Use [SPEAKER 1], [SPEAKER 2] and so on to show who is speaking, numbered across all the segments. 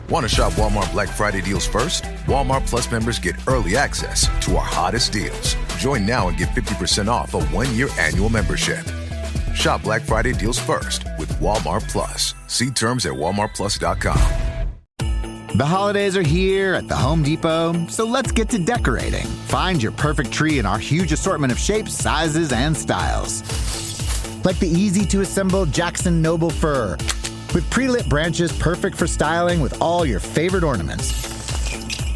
[SPEAKER 1] Want to shop Walmart Black Friday deals first? Walmart Plus members get early access to our hottest deals. Join now and get 50% off a one-year annual membership. Shop Black Friday deals first with Walmart Plus. See terms at walmartplus.com.
[SPEAKER 2] The holidays are here at the Home Depot, so let's get to decorating. Find your perfect tree in our huge assortment of shapes, sizes, and styles. Like the easy-to-assemble Jackson Noble Fir, with pre-lit branches perfect for styling with all your favorite ornaments.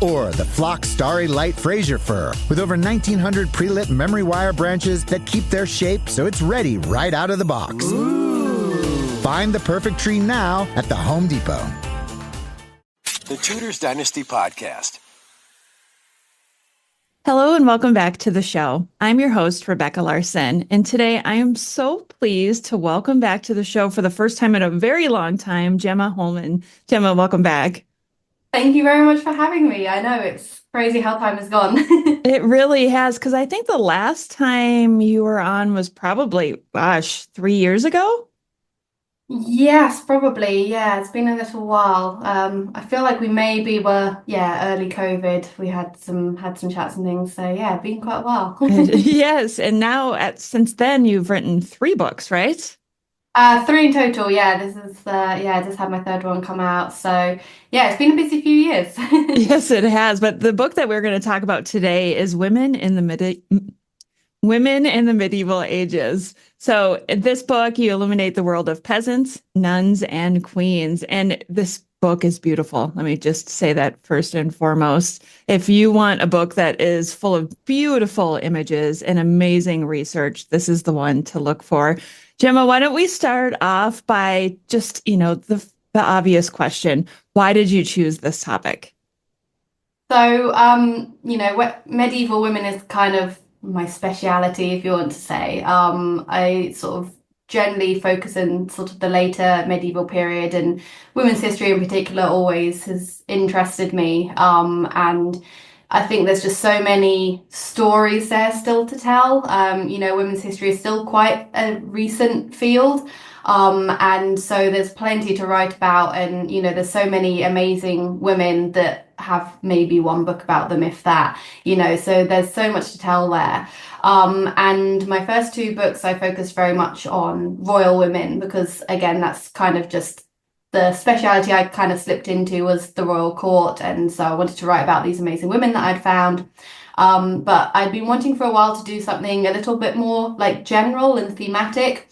[SPEAKER 2] Or the Flock Starry Light Fraser Fir, with over 1,900 pre-lit memory wire branches that keep their shape so it's ready right out of the box. Ooh. Find the perfect tree now at the Home Depot.
[SPEAKER 3] The Tudors Dynasty Podcast.
[SPEAKER 4] Hello and welcome back to the show. I'm your host, Rebecca Larson, and today I am so pleased to welcome back to the show for the first time in a very long time, Gemma Hollman. Gemma, welcome back.
[SPEAKER 5] Thank you very much for having me. I know it's crazy how time has gone.
[SPEAKER 4] It really has, because I think the last time you were on was probably, 3 years ago?
[SPEAKER 5] Yes, probably. Yeah, it's been a little while. I feel like we maybe were, early COVID. We had some chats and things. So yeah, been quite a while.
[SPEAKER 4] Yes, and now since then you've written 3 books, right?
[SPEAKER 5] 3 in total. Yeah, this is I just had my third one come out. So yeah, it's been a busy few years.
[SPEAKER 4] Yes, it has. But the book that we're going to talk about today is Women in the Medieval Ages. So in this book, you illuminate the world of peasants, nuns, and queens. And this book is beautiful. Let me just say that first and foremost. If you want a book that is full of beautiful images and amazing research, this is the one to look for. Gemma, why don't we start off by just, the obvious question. Why did you choose this topic?
[SPEAKER 5] So, medieval women is kind of my speciality, if you want to say. I sort of generally focus in sort of the later medieval period, and women's history in particular always has interested me. And I think there's just so many stories there still to tell. Women's history is still quite a recent field. And so there's plenty to write about, and there's so many amazing women that have maybe one book about them, if that, so there's so much to tell there. And my first 2 books, I focused very much on royal women, because again, that's kind of just the speciality I kind of slipped into, was the royal court. And so I wanted to write about these amazing women that I'd found. But I'd been wanting for a while to do something a little bit more like general and thematic.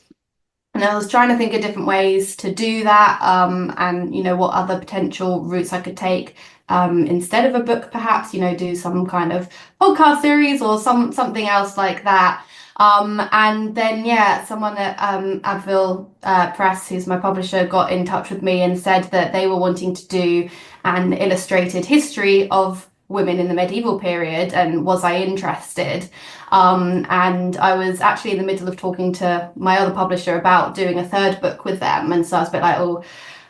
[SPEAKER 5] And I was trying to think of different ways to do that, and what other potential routes I could take, instead of a book, perhaps, do some kind of podcast series or something else like that. And then, someone at Advil Press, who's my publisher, got in touch with me and said that they were wanting to do an illustrated history of women in the medieval period, and was I interested? And I was actually in the middle of talking to my other publisher about doing a 3rd book with them, and so I was a bit like,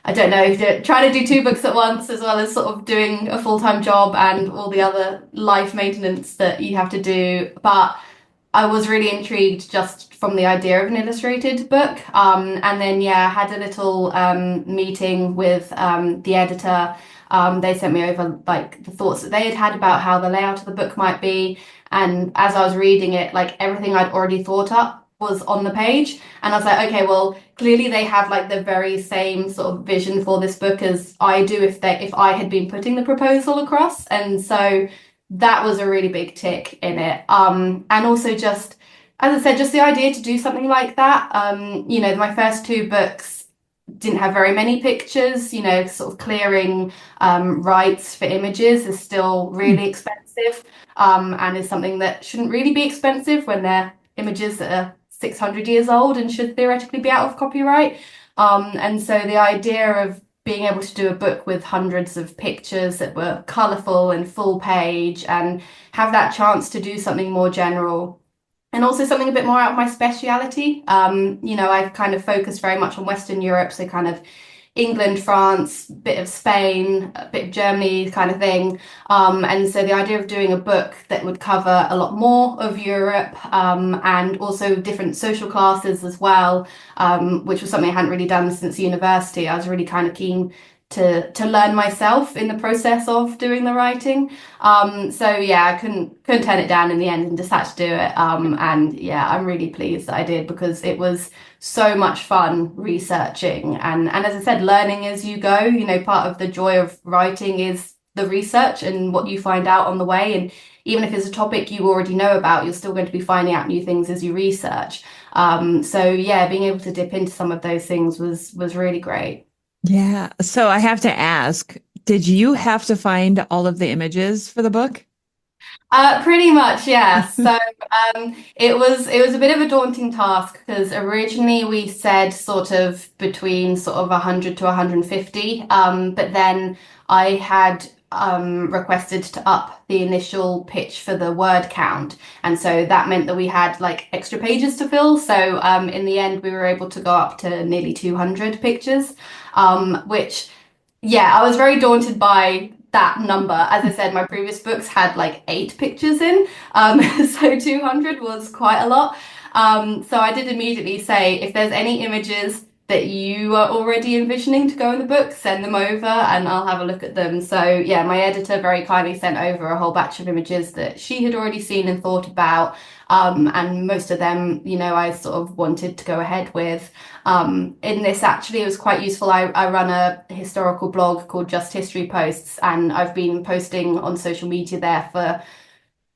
[SPEAKER 5] I don't know, trying to do 2 books at once, as well as sort of doing a full-time job and all the other life maintenance that you have to do. But I was really intrigued just from the idea of an illustrated book. And then, had a little meeting with the editor. They sent me over like the thoughts that they had about how the layout of the book might be. And as I was reading it, like everything I'd already thought up was on the page. And I was like, okay, well, clearly they have like the very same sort of vision for this book as I do if I had been putting the proposal across. And so that was a really big tick in it. And also just, as I said, just the idea to do something like that. My first 2 books didn't have very many pictures, sort of clearing rights for images is still really expensive, and is something that shouldn't really be expensive when they're images that are 600 years old and should theoretically be out of copyright. And so the idea of being able to do a book with hundreds of pictures that were colourful and full page, and have that chance to do something more general, and also something a bit more out of my speciality. I've kind of focused very much on Western Europe, so kind of England, France, bit of Spain, a bit of Germany kind of thing. And so the idea of doing a book that would cover a lot more of Europe, and also different social classes as well, which was something I hadn't really done since university. I was really kind of keen to learn myself in the process of doing the writing. So yeah, I couldn't turn it down in the end and just had to do it. And yeah, I'm really pleased that I did, because it was so much fun researching and as I said, learning as you go. You know, part of the joy of writing is the research and what you find out on the way. And even if it's a topic you already know about, you're still going to be finding out new things as you research. So yeah, being able to dip into some of those things was really great.
[SPEAKER 4] Yeah. So I have to ask, did you have to find all of the images for the book?
[SPEAKER 5] Pretty much, yeah. So it was a bit of a daunting task, because originally we said sort of between sort of 100 to 150, but then I had requested to up the initial pitch for the word count, and so that meant that we had like extra pages to fill. So in the end, we were able to go up to nearly 200 pictures, which yeah, I was very daunted by that number. As I said, my previous books had like 8 pictures in, so 200 was quite a lot. So I did immediately say, if there's any images that you are already envisioning to go in the book, send them over and I'll have a look at them. So yeah, my editor very kindly sent over a whole batch of images that she had already seen and thought about. And most of them, you know, I sort of wanted to go ahead with. In this, actually, it was quite useful. I run a historical blog called Just History Posts, and I've been posting on social media there for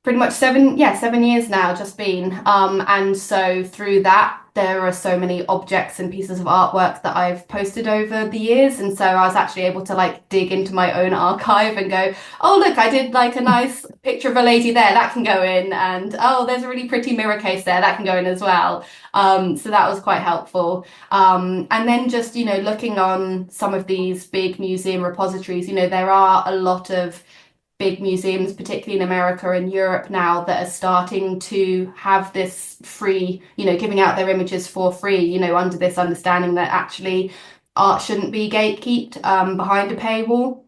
[SPEAKER 5] pretty much 7 years now, just been. And so through that, there are so many objects and pieces of artwork that I've posted over the years. And so I was actually able to like dig into my own archive and go, oh, look, I did like a nice picture of a lady there, that can go in. And oh, there's a really pretty mirror case there, that can go in as well. So that was quite helpful. And then just, you know, looking on some of these big museum repositories, you know, there are a lot of big museums, particularly in America and Europe now, that are starting to have this free, you know, giving out their images for free, you know, under this understanding that actually art shouldn't be gatekept behind a paywall.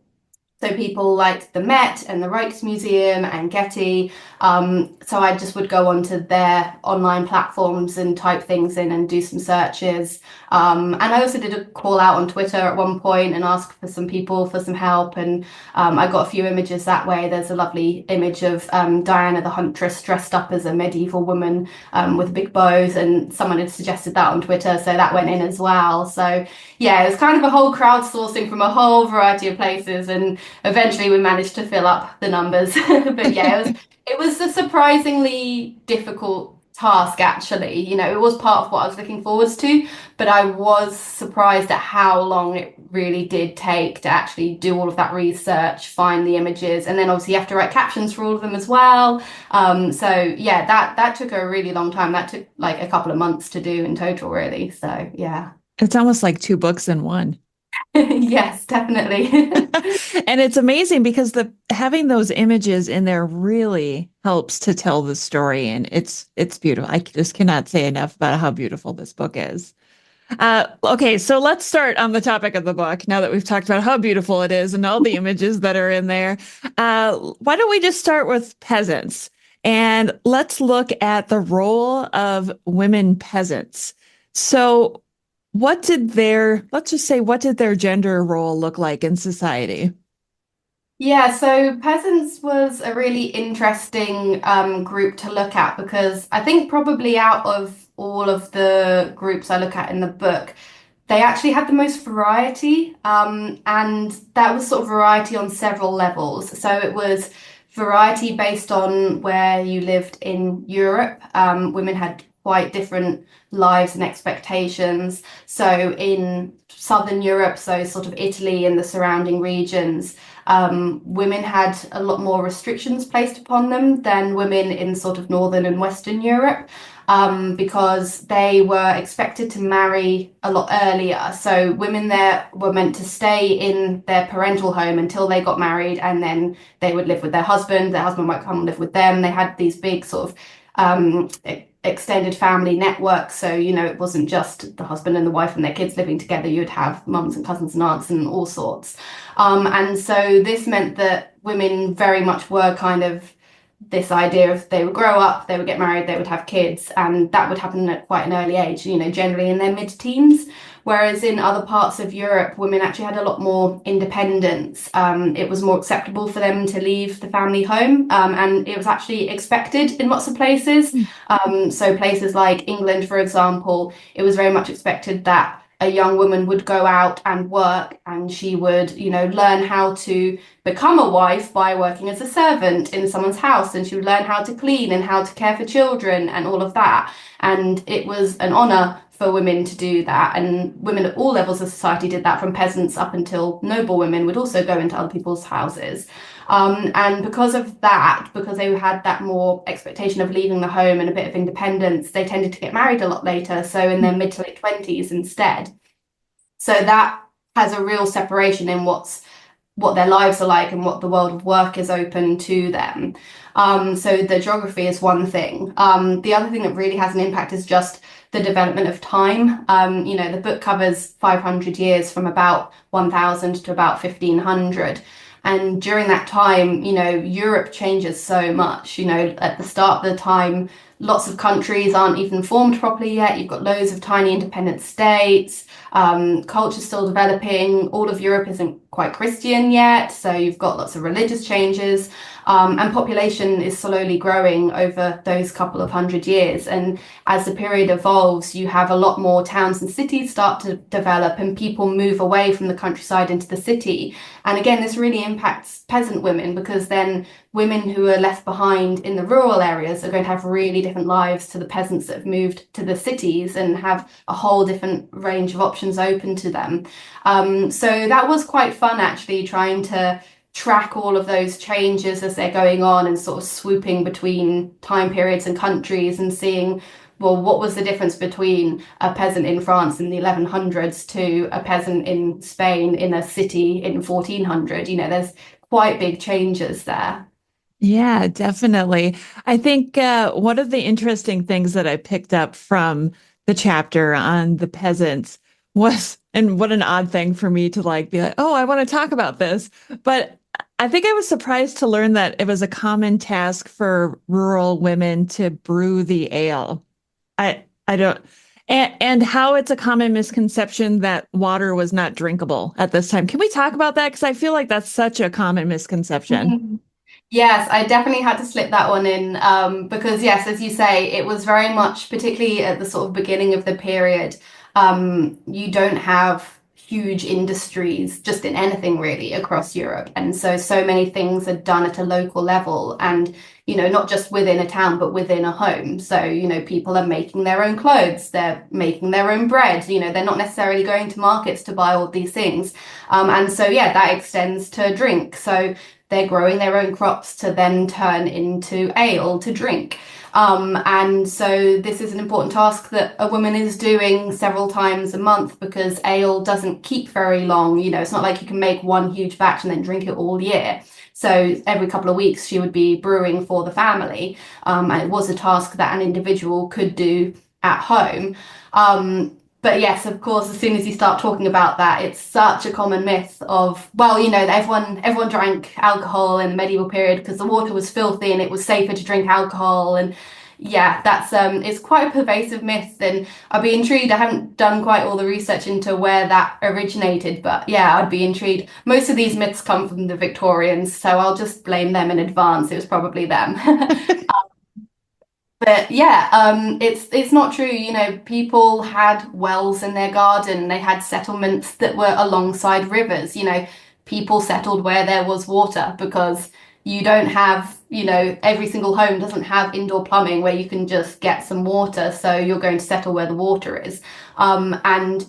[SPEAKER 5] So people like the Met and the Rijksmuseum and Getty. So I just would go onto their online platforms and type things in and do some searches. And I also did a call out on Twitter at one point and ask for some people for some help. And I got a few images that way. There's a lovely image of Diana the Huntress dressed up as a medieval woman with big bows. And someone had suggested that on Twitter, so that went in as well. So yeah, it was kind of a whole crowdsourcing from a whole variety of places. And eventually we managed to fill up the numbers. But yeah, it was a surprisingly difficult task, actually. You know, it was part of what I was looking forwards to, but I was surprised at how long it really did take to actually do all of that research, find the images, and then obviously you have to write captions for all of them as well. So yeah, that took a really long time. That took like a couple of months to do in total, really. So yeah.
[SPEAKER 4] It's almost like 2 books in one.
[SPEAKER 5] Yes, definitely.
[SPEAKER 4] And it's amazing because the having those images in there really helps to tell the story, and it's beautiful. I just cannot say enough about how beautiful this book is. Okay, so let's start on the topic of the book now that we've talked about how beautiful it is and all the images that are in there. Why don't we just start with peasants, and let's look at the role of women peasants. So what did let's just say, what did their gender role look like in society?
[SPEAKER 5] Yeah, so Peasants was a really interesting group to look at, because I think probably out of all of the groups I look at in the book, they actually had the most variety. And that was sort of variety on several levels. So it was variety based on where you lived in Europe. Women had quite different lives and expectations. So in Southern Europe, so sort of Italy and the surrounding regions, women had a lot more restrictions placed upon them than women in sort of Northern and Western Europe, because they were expected to marry a lot earlier. So women there were meant to stay in their parental home until they got married, and then they would live with their husband might come and live with them. They had these big sort of extended family network. So, you know, it wasn't just the husband and the wife and their kids living together. You'd have mums and cousins and aunts and all sorts. And so this meant that women very much were kind of this idea of they would grow up, they would get married, they would have kids, and that would happen at quite an early age, generally in their mid-teens. Whereas in other parts of Europe, women actually had a lot more independence. It was more acceptable for them to leave the family home, and it was actually expected in lots of places. So places like England, for example, it was very much expected that a young woman would go out and work, and she would, learn how to become a wife by working as a servant in someone's house, and she would learn how to clean and how to care for children and all of that. And it was an honor for women to do that. And women at all levels of society did that, from peasants up until noblewomen would also go into other people's houses. And because of that, because they had that more expectation of leaving the home and a bit of independence, they tended to get married a lot later, so in their mid to late 20s instead. So that has a real separation in what their lives are like and what the world of work is open to them. So the geography is one thing. The other thing that really has an impact is just the development of time. The book covers 500 years from about 1000 to about 1500. And during that time, Europe changes so much. At the start of the time, lots of countries aren't even formed properly yet. You've got loads of tiny independent states. Culture's still developing. All of Europe isn't quite Christian yet, so you've got lots of religious changes. And population is slowly growing over those couple of hundred years. And as the period evolves, you have a lot more towns and cities start to develop, and people move away from the countryside into the city. And again, this really impacts peasant women, because then women who are left behind in the rural areas are going to have really different lives to the peasants that have moved to the cities and have a whole different range of options open to them. So that was quite fun, actually, trying to track all of those changes as they're going on and sort of swooping between time periods and countries and seeing, well, what was the difference between a peasant in France in the 1100s to a peasant in Spain in a city in 1400? There's quite big changes there.
[SPEAKER 4] Yeah, definitely. I think one of the interesting things that I picked up from the chapter on the peasants was, and what an odd thing for me to be like, oh, I want to talk about this. But I think I was surprised to learn that it was a common task for rural women to brew the ale. I don't, and how it's a common misconception that water was not drinkable at this time. Can we talk about that? Because I feel like that's such a common misconception.
[SPEAKER 5] Yes, I definitely had to slip that one in, because yes, as you say, it was very much, particularly at the sort of beginning of the period, you don't have huge industries just in anything really across Europe. And so many things are done at a local level, and, not just within a town, but within a home. So, people are making their own clothes, they're making their own bread, they're not necessarily going to markets to buy all these things. And so, yeah, that extends to drink. So they're growing their own crops to then turn into ale to drink. And so this is an important task that a woman is doing several times a month, because ale doesn't keep very long. It's not like you can make one huge batch and then drink it all year. So every couple of weeks she would be brewing for the family. And it was a task that an individual could do at home. But yes, of course, as soon as you start talking about that, it's such a common myth of, well, everyone drank alcohol in the medieval period because the water was filthy and it was safer to drink alcohol. And yeah, that's it's quite a pervasive myth. And I'd be intrigued. I haven't done quite all the research into where that originated, but yeah, I'd be intrigued. Most of these myths come from the Victorians, so I'll just blame them in advance. It was probably them. But yeah, it's not true. People had wells in their garden. They had settlements that were alongside rivers. People settled where there was water, because you don't have, every single home doesn't have indoor plumbing where you can just get some water. So you're going to settle where the water is. And,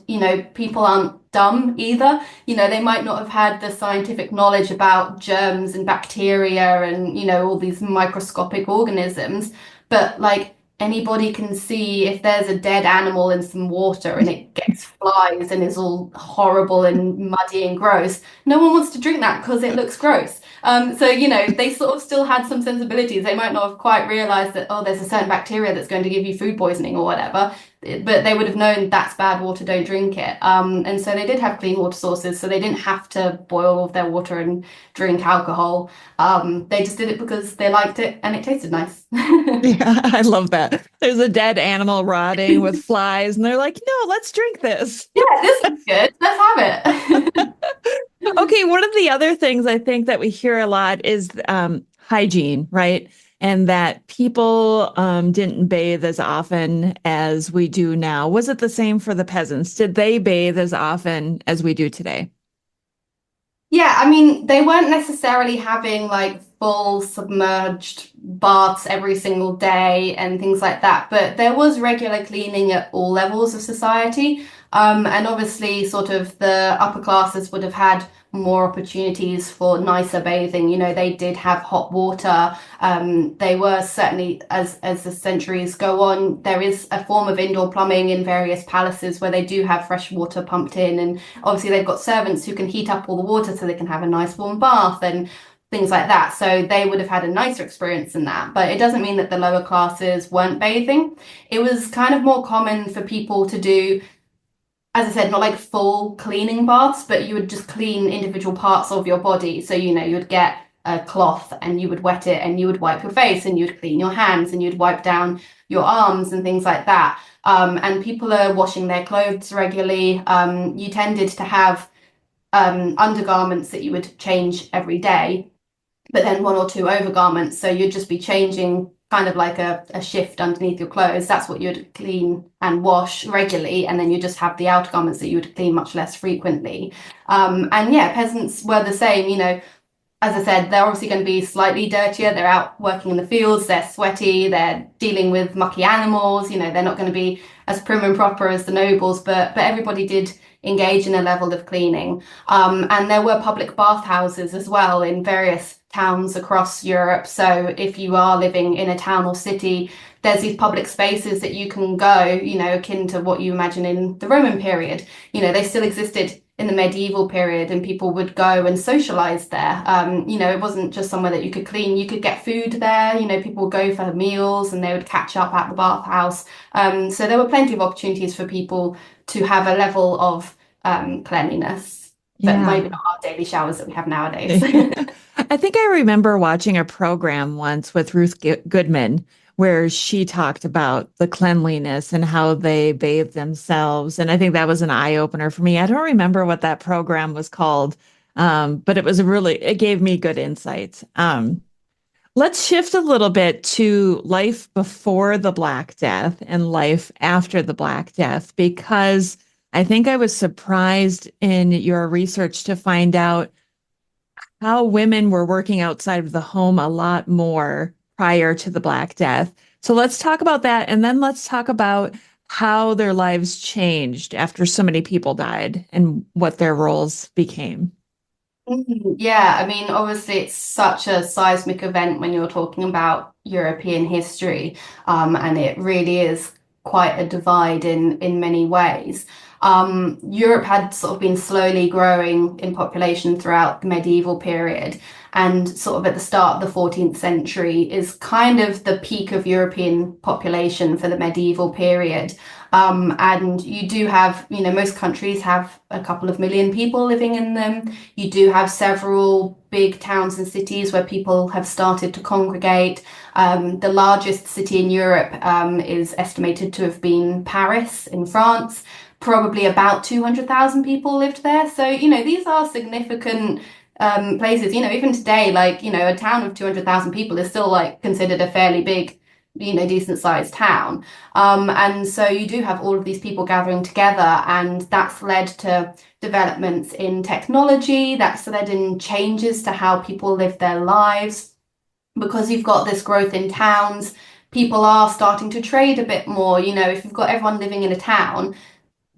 [SPEAKER 5] people aren't dumb either. They might not have had the scientific knowledge about germs and bacteria and, all these microscopic organisms. But anybody can see if there's a dead animal in some water and it gets flies and is all horrible and muddy and gross, no one wants to drink that because it looks gross. So, they sort of still had some sensibilities. They might not have quite realized that, oh, there's a certain bacteria that's going to give you food poisoning or whatever. but they would have known that's bad water, don't drink it. And so they did have clean water sources, so they didn't have to boil all of their water and drink alcohol. They just did it because they liked it and it tasted nice.
[SPEAKER 4] Yeah, I love that. There's a dead animal rotting with flies, and they're like, no, let's drink this.
[SPEAKER 5] Yeah, this is good. Let's have it.
[SPEAKER 4] Okay, one of the other things I think that we hear a lot is hygiene, right? And that people didn't bathe as often as we do now. Was it the same for the peasants? Did they bathe as often as we do today?
[SPEAKER 5] Yeah, I mean, they weren't necessarily having like full submerged baths every single day and things like that, but there was regular cleaning at all levels of society. And obviously, sort of the upper classes would have had more opportunities for nicer bathing. You know, they did have hot water. They were certainly, as the centuries go on, there is a form of indoor plumbing in various palaces where they do have fresh water pumped in, and obviously they've got servants who can heat up all the water so they can have a nice warm bath and things like that. So they would have had a nicer experience in that. But it doesn't mean that the lower classes weren't bathing. It was kind of more common for people to do, as I said, not like full cleaning baths, but you would just clean individual parts of your body. So, you know, you would get a cloth and you would wet it and you would wipe your face and you'd clean your hands and you'd wipe down your arms and things like that. And people are washing their clothes regularly. You tended to have undergarments that you would change every day, but then one or two overgarments. So you'd just be changing kind of like a shift underneath your clothes. That's what you'd clean and wash regularly. And then you just have the outer garments that you would clean much less frequently. And yeah, peasants were the same, you know. As I said, they're obviously going to be slightly dirtier. They're out working in the fields, they're sweaty, they're dealing with mucky animals, you know, they're not going to be as prim and proper as the nobles, but everybody did engage in a level of cleaning. And there were public bathhouses as well in various towns across Europe. So if you are living in a town or city, there's these public spaces that you can go, you know, akin to what you imagine in the Roman period. You know, they still existed in the medieval period and people would go and socialize there. You know, it wasn't just somewhere that you could clean, you could get food there. You know, people would go for meals and they would catch up at the bathhouse. So there were plenty of opportunities for people to have a level of cleanliness, but maybe not our daily showers that we have nowadays.
[SPEAKER 4] I think I remember watching a program once with Ruth Goodman where she talked about the cleanliness and how they bathe themselves. And I think that was an eye opener for me. I don't remember what that program was called, but it gave me good insights. Let's shift a little bit to life before the Black Death and life after the Black Death, because I think I was surprised in your research to find out how women were working outside of the home a lot more prior to the Black Death. So let's talk about that. And then let's talk about how their lives changed after so many people died and what their roles became.
[SPEAKER 5] Yeah, I mean, obviously, it's such a seismic event when you're talking about European history, and it really is quite a divide in many ways. Europe had sort of been slowly growing in population throughout the medieval period, and sort of at the start of the 14th century is kind of the peak of European population for the medieval period. And you do have, you know, most countries have a couple of million people living in them. You do have several big towns and cities where people have started to congregate. The largest city in Europe is estimated to have been Paris in France. Probably about 200,000 people lived there. So, you know, these are significant places. You know, even today, like, you know, a town of 200,000 people is still like considered a fairly big, you know, decent sized town. And so you do have all of these people gathering together, and that's led to developments in technology, that's led in changes to how people live their lives. Because you've got this growth in towns, people are starting to trade a bit more. You know, if you've got everyone living in a town,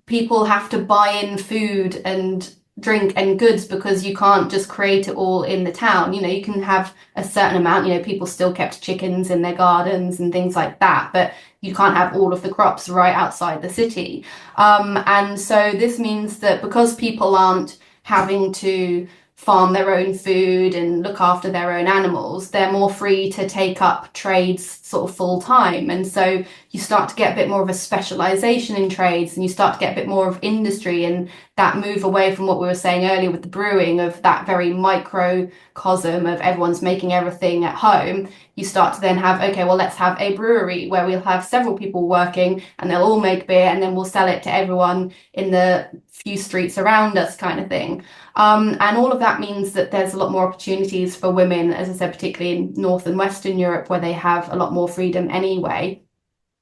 [SPEAKER 5] people have to buy in food and drink and goods because you can't just create it all in the town. You know, you can have a certain amount, you know, people still kept chickens in their gardens and things like that, but you can't have all of the crops right outside the city. And so this means that because people aren't having to farm their own food and look after their own animals, they're more free to take up trades sort of full time. And so you start to get a bit more of a specialization in trades, and you start to get a bit more of industry, and that move away from what we were saying earlier with the brewing, of that very microcosm of everyone's making everything at home. You start to then have, okay, well, let's have a brewery where we'll have several people working and they'll all make beer, and then we'll sell it to everyone in the few streets around us, kind of thing. And all of that means that there's a lot more opportunities for women, as I said, particularly in North and Western Europe, where they have a lot more freedom anyway.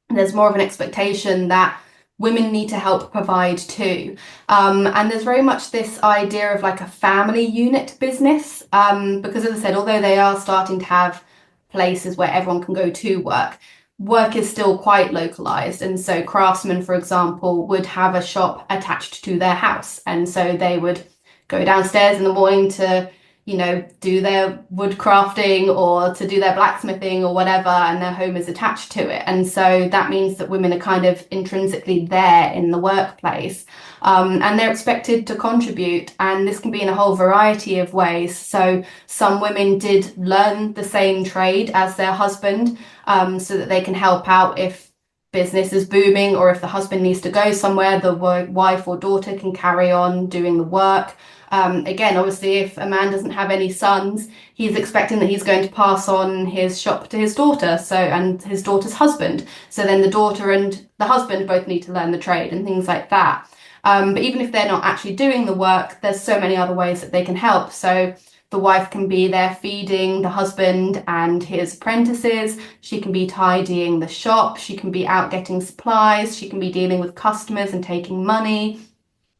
[SPEAKER 5] There's more of an expectation that women need to help provide too. And there's very much this idea of like a family unit business, because as I said, although they are starting to have places where everyone can go to work, work is still quite localized. And so craftsmen, for example, would have a shop attached to their house. And so they would go downstairs in the morning to, you know, do their wood crafting or to do their blacksmithing or whatever, and their home is attached to it. And so that means that women are kind of intrinsically there in the workplace, and they're expected to contribute. And this can be in a whole variety of ways. So some women did learn the same trade as their husband, so that they can help out if business is booming, or if the husband needs to go somewhere, the wife or daughter can carry on doing the work. Again, obviously, if a man doesn't have any sons, he's expecting that he's going to pass on his shop to his daughter, and his daughter's husband. So then the daughter and the husband both need to learn the trade and things like that. But even if they're not actually doing the work, there's so many other ways that they can help. So the wife can be there feeding the husband and his apprentices. She can be tidying the shop. She can be out getting supplies. She can be dealing with customers and taking money.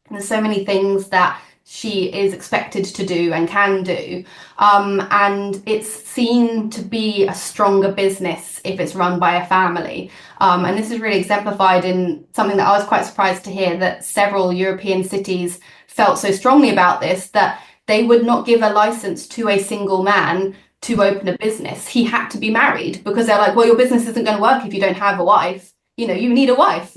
[SPEAKER 5] And there's so many things that she is expected to do and can do. And it's seen to be a stronger business if it's run by a family. And this is really exemplified in something that I was quite surprised to hear, that several European cities felt so strongly about this, that they would not give a license to a single man to open a business. He had to be married, because they're like, well, your business isn't going to work if you don't have a wife. You know, you need a wife.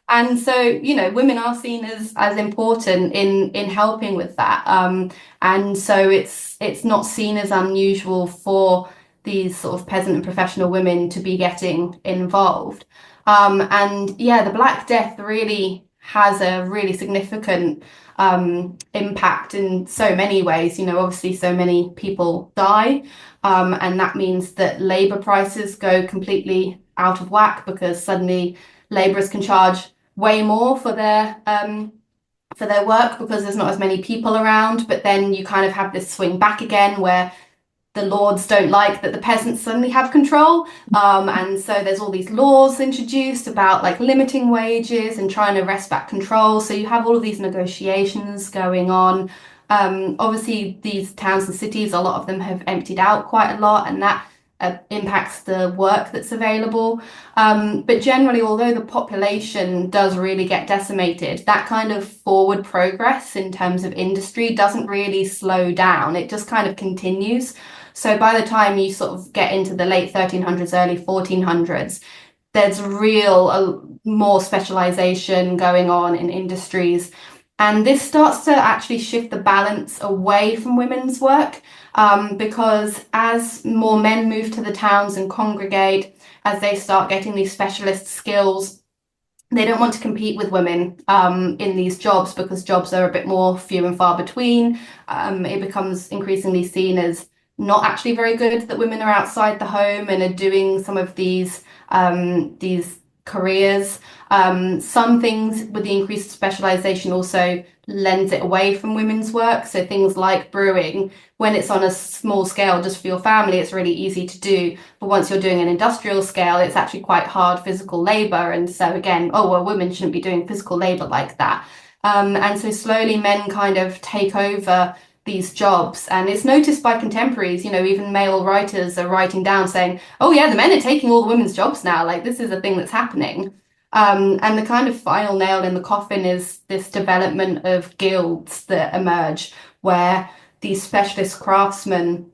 [SPEAKER 5] And so, you know, women are seen as important in helping with that. And so it's not seen as unusual for these sort of peasant and professional women to be getting involved. And yeah, the Black Death really has a really significant impact in so many ways. You know, obviously so many people die, and that means that labor prices go completely out of whack, because suddenly laborers can charge way more for their work because there's not as many people around. But then you kind of have this swing back again, where the lords don't like that the peasants suddenly have control, and so there's all these laws introduced about like limiting wages and trying to wrest back control. So you have all of these negotiations going on. Obviously these towns and cities, a lot of them have emptied out quite a lot, and that impacts the work that's available. But generally, although the population does really get decimated, that kind of forward progress in terms of industry doesn't really slow down. It just kind of continues. So by the time you sort of get into the late 1300s, early 1400s, there's more specialization going on in industries. And this starts to actually shift the balance away from women's work, because as more men move to the towns and congregate, as they start getting these specialist skills, they don't want to compete with women in these jobs, because jobs are a bit more few and far between. It becomes increasingly seen as not actually very good that women are outside the home and are doing some of these careers. Some things with the increased specialization also lends it away from women's work. So things like brewing, when it's on a small scale just for your family, it's really easy to do. But once you're doing an industrial scale, it's actually quite hard physical labor. And so again, oh, well, women shouldn't be doing physical labor like that. And so slowly men kind of take over these jobs, and it's noticed by contemporaries. You know, even male writers are writing down saying, oh yeah, the men are taking all the women's jobs now, like this is a thing that's happening. And the kind of final nail in the coffin is this development of guilds that emerge, where these specialist craftsmen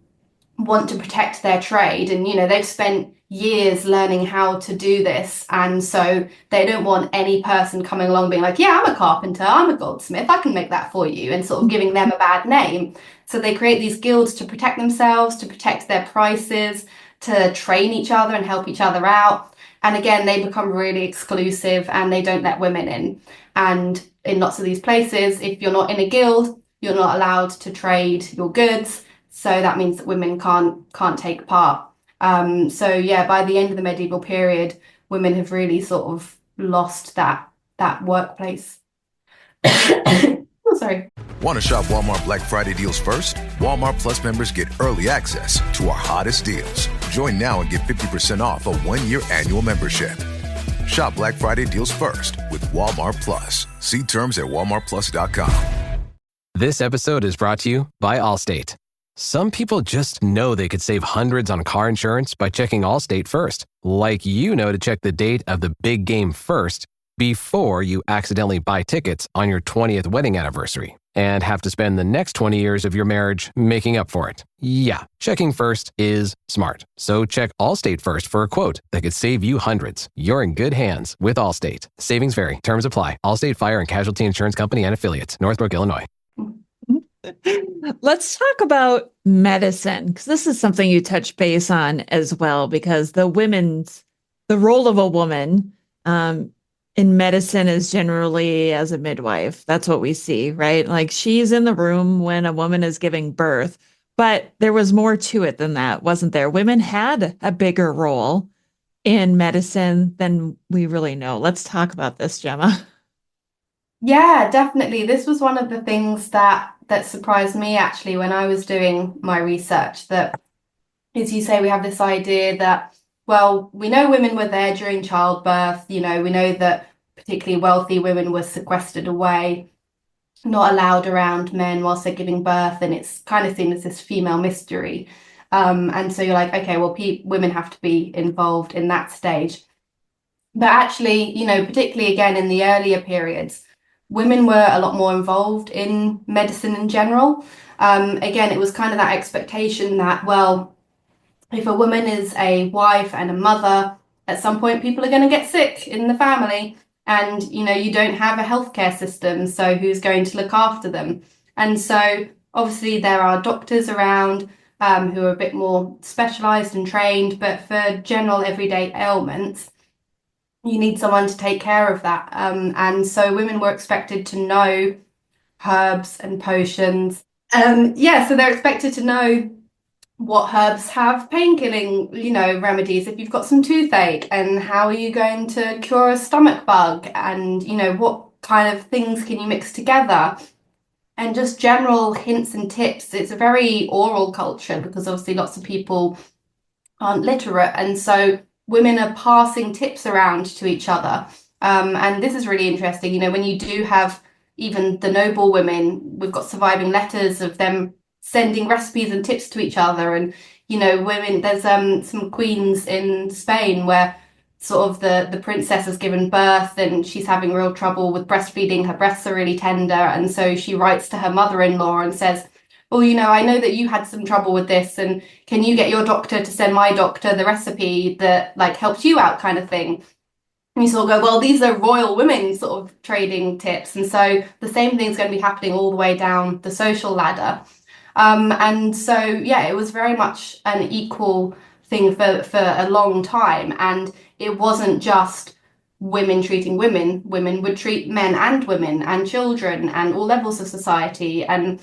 [SPEAKER 5] want to protect their trade, and they've spent years learning how to do this, and so they don't want any person coming along being like, yeah, I'm a carpenter, I'm a goldsmith, I can make that for you, and sort of giving them a bad name. So they create these guilds to protect themselves, to protect their prices, to train each other and help each other out. And again, they become really exclusive and they don't let women in. And in lots of these places, if you're not in a guild, you're not allowed to trade your goods. So that means that women can't take part. So yeah, by the end of the medieval period, women have really sort of lost that workplace. Oh, sorry.
[SPEAKER 1] Want to shop Walmart Black Friday deals first? Walmart Plus members get early access to our hottest deals. Join now and get 50% off a 1-year annual membership. Shop Black Friday deals first with Walmart Plus. See terms at walmartplus.com.
[SPEAKER 6] This episode is brought to you by Allstate. Some people just know they could save hundreds on car insurance by checking Allstate first. Like to check the date of the big game first before you accidentally buy tickets on your 20th wedding anniversary and have to spend the next 20 years of your marriage making up for it. Yeah, checking first is smart. So check Allstate first for a quote that could save you hundreds. You're in good hands with Allstate. Savings vary. Terms apply. Allstate Fire and Casualty Insurance Company and Affiliates. Northbrook, Illinois.
[SPEAKER 4] Let's talk about medicine, because this is something you touch base on as well, because the role of a woman in medicine is generally as a midwife. That's what we see, right? Like, she's in the room when a woman is giving birth, but there was more to it than that, wasn't there? Women had a bigger role in medicine than we really know. Let's talk about this, Gemma.
[SPEAKER 5] Yeah, definitely. This was one of the things that surprised me actually when I was doing my research, that, as you say, we have this idea that, well, we know women were there during childbirth, we know that particularly wealthy women were sequestered away, not allowed around men whilst they're giving birth, and it's kind of seen as this female mystery. And so you're like, okay, well, women have to be involved in that stage. But actually, particularly again in the earlier periods, women were a lot more involved in medicine in general. Again, it was kind of that expectation that, well, if a woman is a wife and a mother, at some point people are going to get sick in the family, and you don't have a healthcare system, so who's going to look after them? And so obviously there are doctors around who are a bit more specialized and trained, but for general everyday ailments, you need someone to take care of that. And so women were expected to know herbs and potions. So they're expected to know what herbs have pain-killing, remedies if you've got some toothache, and how are you going to cure a stomach bug, and, what kind of things can you mix together, and just general hints and tips. It's a very oral culture because obviously lots of people aren't literate, and so women are passing tips around to each other. And this is really interesting. When you do have even the noble women, we've got surviving letters of them sending recipes and tips to each other. And, women, there's some queens in Spain where sort of the princess has given birth and she's having real trouble with breastfeeding. Her breasts are really tender. And so she writes to her mother-in-law and says, well, I know that you had some trouble with this, and can you get your doctor to send my doctor the recipe that helps you out, kind of thing. And you sort of go, well, these are royal women sort of trading tips. And so the same thing's going to be happening all the way down the social ladder. And so, yeah, it was very much an equal thing for a long time. And it wasn't just women treating women. Women would treat men and women and children and all levels of society. And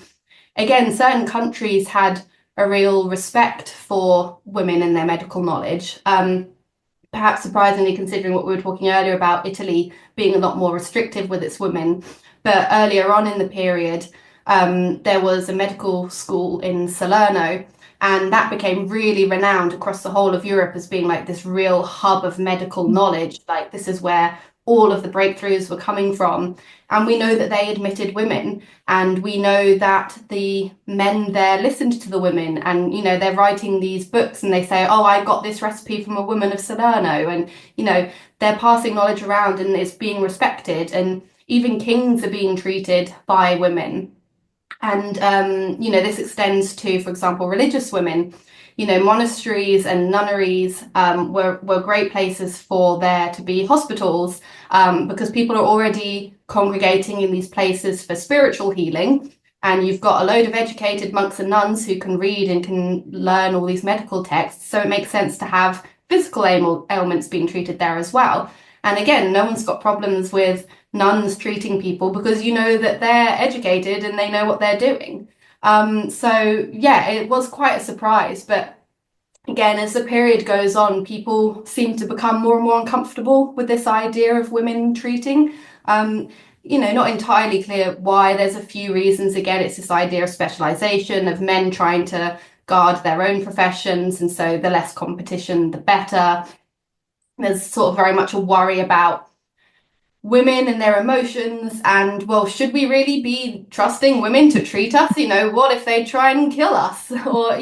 [SPEAKER 5] again, certain countries had a real respect for women and their medical knowledge. Perhaps surprisingly, considering what we were talking earlier about Italy being a lot more restrictive with its women. But earlier on in the period, there was a medical school in Salerno, and that became really renowned across the whole of Europe as being this real hub of medical knowledge. This is where all of the breakthroughs were coming from. And we know that they admitted women, and we know that the men there listened to the women, and they're writing these books and they say, oh, I got this recipe from a woman of Salerno, and they're passing knowledge around and it's being respected, and even kings are being treated by women. And, this extends to, for example, religious women. Monasteries and nunneries were great places for there to be hospitals because people are already congregating in these places for spiritual healing. And you've got a load of educated monks and nuns who can read and can learn all these medical texts. So it makes sense to have physical ailments being treated there as well. And again, no one's got problems with nuns treating people because that they're educated and they know what they're doing. It was quite a surprise. But again, as the period goes on, people seem to become more and more uncomfortable with this idea of women treating. Not entirely clear why. There's a few reasons. Again, it's this idea of specialization, of men trying to guard their own professions. And so the less competition, the better. There's sort of very much a worry about women and their emotions, and well, should we really be trusting women to treat us? What if they try and kill us? Or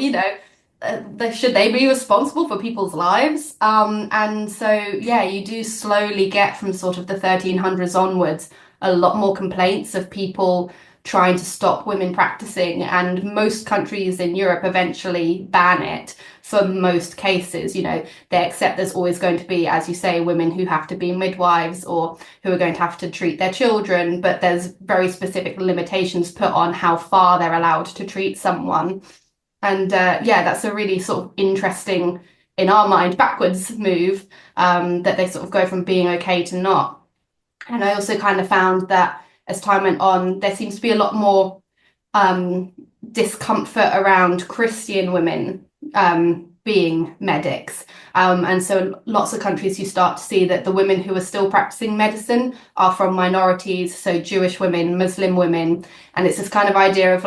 [SPEAKER 5] should they be responsible for people's lives? And so you do slowly get from sort of the 1300s onwards a lot more complaints of people trying to stop women practicing, and most countries in Europe eventually ban it for most cases. They accept there's always going to be, as you say, women who have to be midwives or who are going to have to treat their children, but there's very specific limitations put on how far they're allowed to treat someone. And that's a really sort of interesting, in our mind, backwards move, that they sort of go from being okay to not. And I also kind of found that as time went on, there seems to be a lot more discomfort around Christian women being medics. And so lots of countries, you start to see that the women who are still practicing medicine are from minorities, so Jewish women, Muslim women. And it's this kind of idea of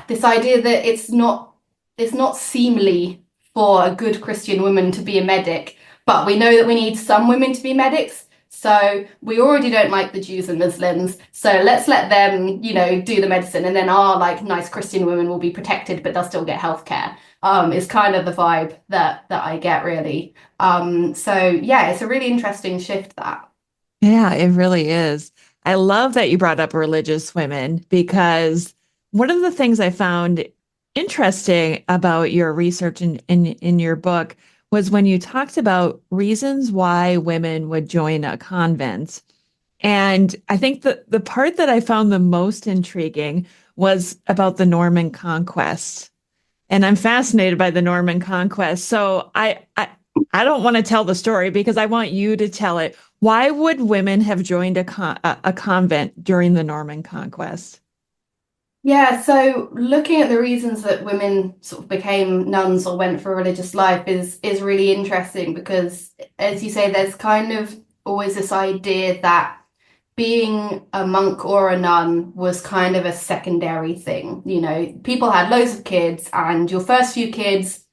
[SPEAKER 5] this idea that it's not seemly for a good Christian woman to be a medic, but we know that we need some women to be medics. So we already don't like the Jews and Muslims, so let's let them, do the medicine, and then our nice Christian women will be protected, but they'll still get healthcare. Is kind of the vibe that I get, really. It's a really interesting shift, that.
[SPEAKER 4] Yeah, it really is. I love that you brought up religious women, because one of the things I found interesting about your research in your book was when you talked about reasons why women would join a convent. And I think the part that I found the most intriguing was about the Norman Conquest. And I'm fascinated by the Norman Conquest. So I don't want to tell the story because I want you to tell it. Why would women have joined a convent during the Norman Conquest?
[SPEAKER 5] Yeah, so looking at the reasons that women sort of became nuns or went for a religious life is really interesting because, as you say, there's kind of always this idea that being a monk or a nun was kind of a secondary thing. People had loads of kids, and your first few kids,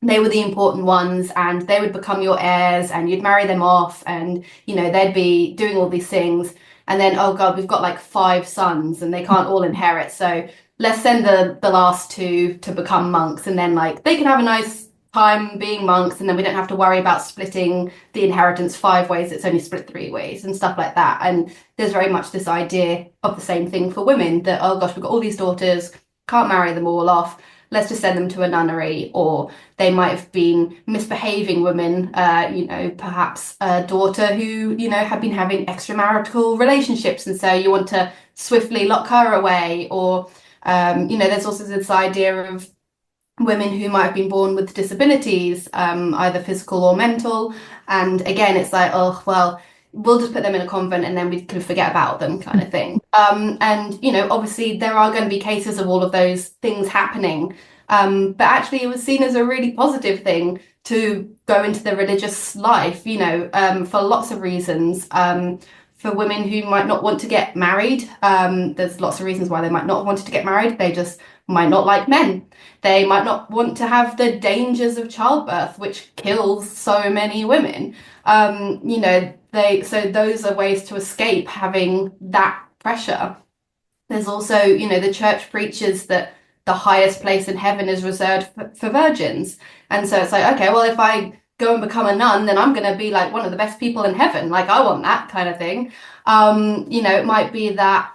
[SPEAKER 5] they were the important ones, and they would become your heirs, and you'd marry them off, and they'd be doing all these things. And then, oh God, we've got 5 sons and they can't all inherit. So let's send the last 2 to become monks. And then they can have a nice time being monks. And then we don't have to worry about splitting the inheritance 5 ways. It's only split 3 ways and stuff like that. And there's very much this idea of the same thing for women, that, oh gosh, we've got all these daughters, can't marry them all off. Let's just send them to a nunnery. Or they might have been misbehaving women, perhaps a daughter who, had been having extramarital relationships. And so you want to swiftly lock her away. Or, there's also this idea of women who might have been born with disabilities, either physical or mental. And again, it's oh, well, we'll just put them in a convent and then we can forget about them, kind of thing. Obviously there are going to be cases of all of those things happening. But actually it was seen as a really positive thing to go into the religious life, for lots of reasons. For women who might not want to get married, there's lots of reasons why they might not want to get married. They just might not like men. They might not want to have the dangers of childbirth, which kills so many women. So those are ways to escape having that pressure. There's also, the church preaches that the highest place in heaven is reserved for virgins. And so it's okay, well, if I go and become a nun, then I'm going to be one of the best people in heaven. I want that kind of thing. It might be that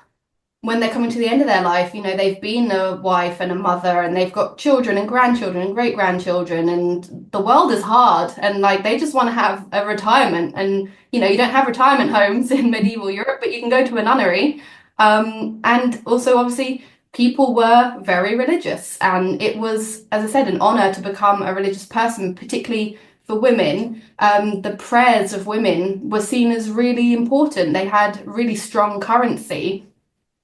[SPEAKER 5] when they're coming to the end of their life, they've been a wife and a mother and they've got children and grandchildren and great grandchildren, and the world is hard, and like they just want to have a retirement. And you don't have retirement homes in medieval Europe, but you can go to a nunnery. And also, obviously, people were very religious, and it was, as I said, an honor to become a religious person, particularly for women. The prayers of women were seen as really important. They had really strong currency.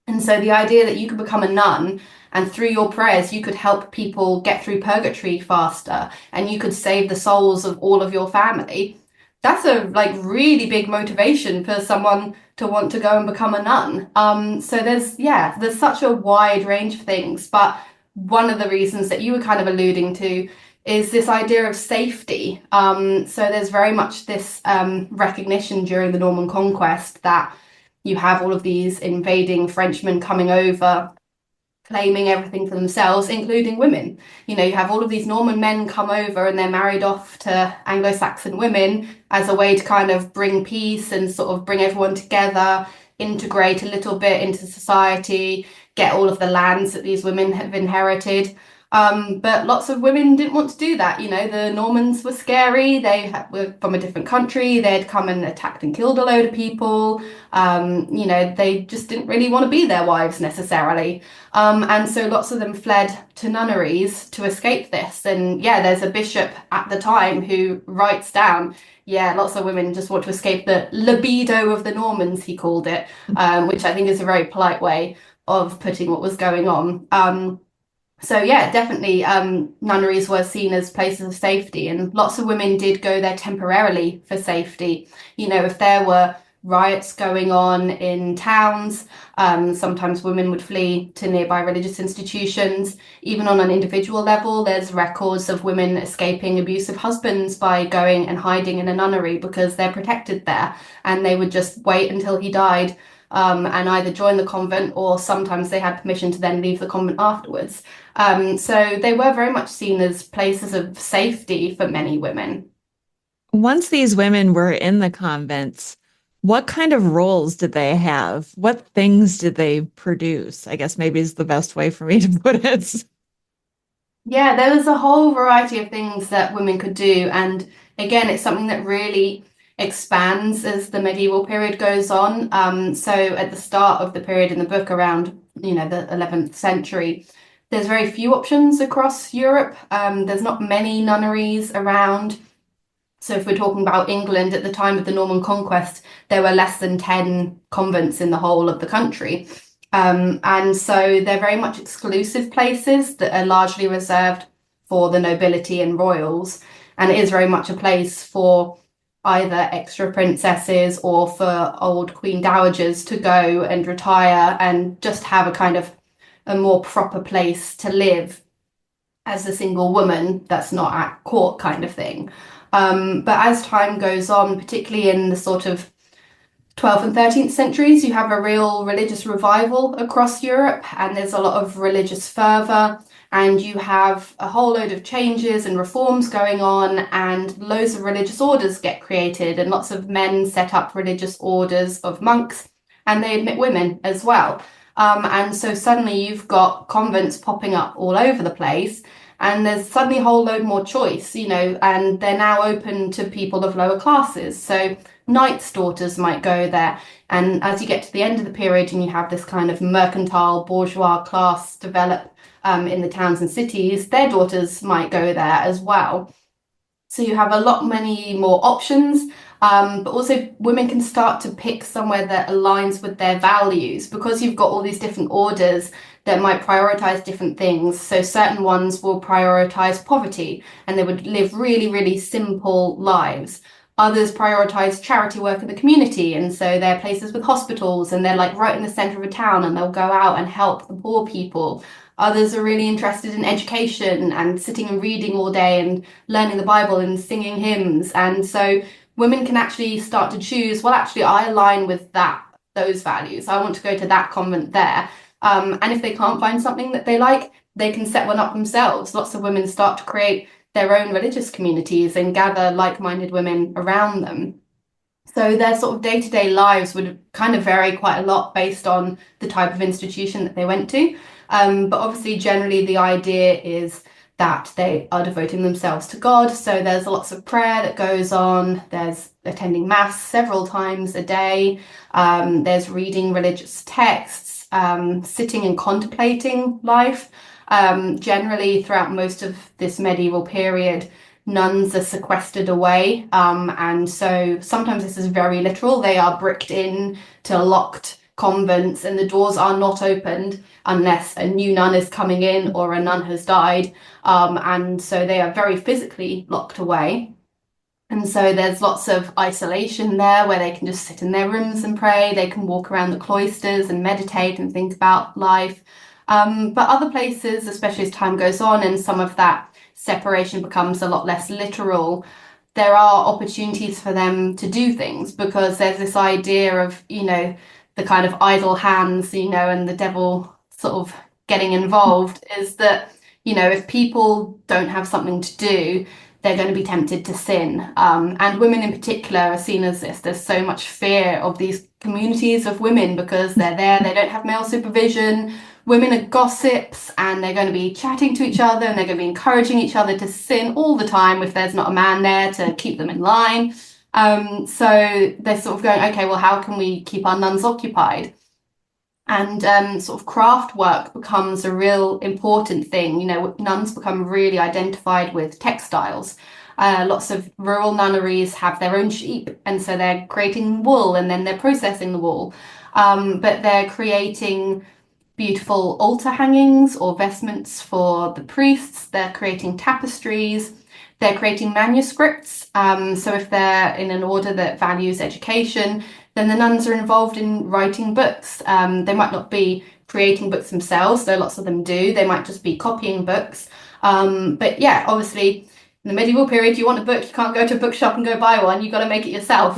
[SPEAKER 5] And so the idea that you could become a nun and through your prayers, you could help people get through purgatory faster and you could save the souls of all of your family. That's a really big motivation for someone to want to go and become a nun. So there's such a wide range of things. But one of the reasons that you were kind of alluding to is this idea of safety. So there's very much this recognition during the Norman conquest that you have all of these invading Frenchmen coming over, claiming everything for themselves, including women. You have all of these Norman men come over and they're married off to Anglo-Saxon women as a way to kind of bring peace and sort of bring everyone together, integrate a little bit into society, get all of the lands that these women have inherited. But lots of women didn't want to do that. The Normans were scary. They were from a different country. They'd come and attacked and killed a load of people. They just didn't really want to be their wives necessarily. And so lots of them fled to nunneries to escape this. And there's a bishop at the time who writes down, lots of women just want to escape the libido of the Normans, he called it, which I think is a very polite way of putting what was going on. So definitely nunneries were seen as places of safety, and lots of women did go there temporarily for safety. If there were riots going on in towns, sometimes women would flee to nearby religious institutions. Even on an individual level, there's records of women escaping abusive husbands by going and hiding in a nunnery because they're protected there, and they would just wait until he died. And either join the convent, or sometimes they had permission to then leave the convent afterwards. So they were very much seen as places of safety for many women.
[SPEAKER 4] Once these women were in the convents, what kind of roles did they have? What things did they produce? I guess maybe is the best way for me to put it.
[SPEAKER 5] Yeah, there was a whole variety of things that women could do. And again, it's something that really expands as the medieval period goes on. So at the start of the period in the book, around the 11th century, there's very few options across Europe. There's not many nunneries around. So if we're talking about England at the time of the Norman conquest, there were less than 10 convents in the whole of the country. And so they're very much exclusive places that are largely reserved for the nobility and royals. And it is very much a place for either extra princesses or for old queen dowagers to go and retire and just have a kind of a more proper place to live as a single woman that's not at court kind of thing. But as time goes on, particularly in the sort of 12th and 13th centuries, you have a real religious revival across Europe, and there's a lot of religious fervour, and you have a whole load of changes and reforms going on, and loads of religious orders get created, and lots of men set up religious orders of monks, and they admit women as well. And so suddenly you've got convents popping up all over the place, and there's suddenly a whole load more choice, and they're now open to people of lower classes. So knights' daughters might go there. And as you get to the end of the period and you have this kind of mercantile bourgeois class develop in the towns and cities, their daughters might go there as well. So you have many more options. But also women can start to pick somewhere that aligns with their values, because you've got all these different orders that might prioritize different things. So certain ones will prioritize poverty and they would live really, really simple lives. Others prioritize charity work in the community, and so they're places with hospitals and they're right in the center of a town and they'll go out and help the poor people. Others are really interested in education and sitting and reading all day and learning the Bible and singing hymns. And so women can actually start to choose, well, actually, I align with those values. I want to go to that convent there. And if they can't find something that they like, they can set one up themselves. Lots of women start to create their own religious communities and gather like-minded women around them. So their sort of day-to-day lives would kind of vary quite a lot based on the type of institution that they went to. But obviously, generally, the idea is that they are devoting themselves to God. So there's lots of prayer that goes on. There's attending mass several times a day. There's reading religious texts, sitting and contemplating life. Generally, throughout most of this medieval period, nuns are sequestered away. And so sometimes this is very literal. They are bricked in to locked convents and the doors are not opened unless a new nun is coming in or a nun has died. And so they are very physically locked away. And so there's lots of isolation there where they can just sit in their rooms and pray. They can walk around the cloisters and meditate and think about life. But other places, especially as time goes on and some of that separation becomes a lot less literal, there are opportunities for them to do things because there's this idea of, the kind of idle hands, and the devil sort of getting involved is that, if people don't have something to do, they're going to be tempted to sin. And women in particular are seen as this. There's so much fear of these communities of women because they're there, they don't have male supervision. Women are gossips and they're going to be chatting to each other and they're going to be encouraging each other to sin all the time if there's not a man there to keep them in line. So they're sort of going, okay, well, how can we keep our nuns occupied? And sort of craft work becomes a real important thing. Nuns become really identified with textiles. Lots of rural nunneries have their own sheep, and so they're creating wool and then they're processing the wool. But they're creating beautiful altar hangings or vestments for the priests. They're creating tapestries. They're creating manuscripts. So if they're in an order that values education, then the nuns are involved in writing books. They might not be creating books themselves, though lots of them do. They might just be copying books. But yeah, obviously, in the medieval period, you want a book, you can't go to a bookshop and go buy one. You've got to make it yourself.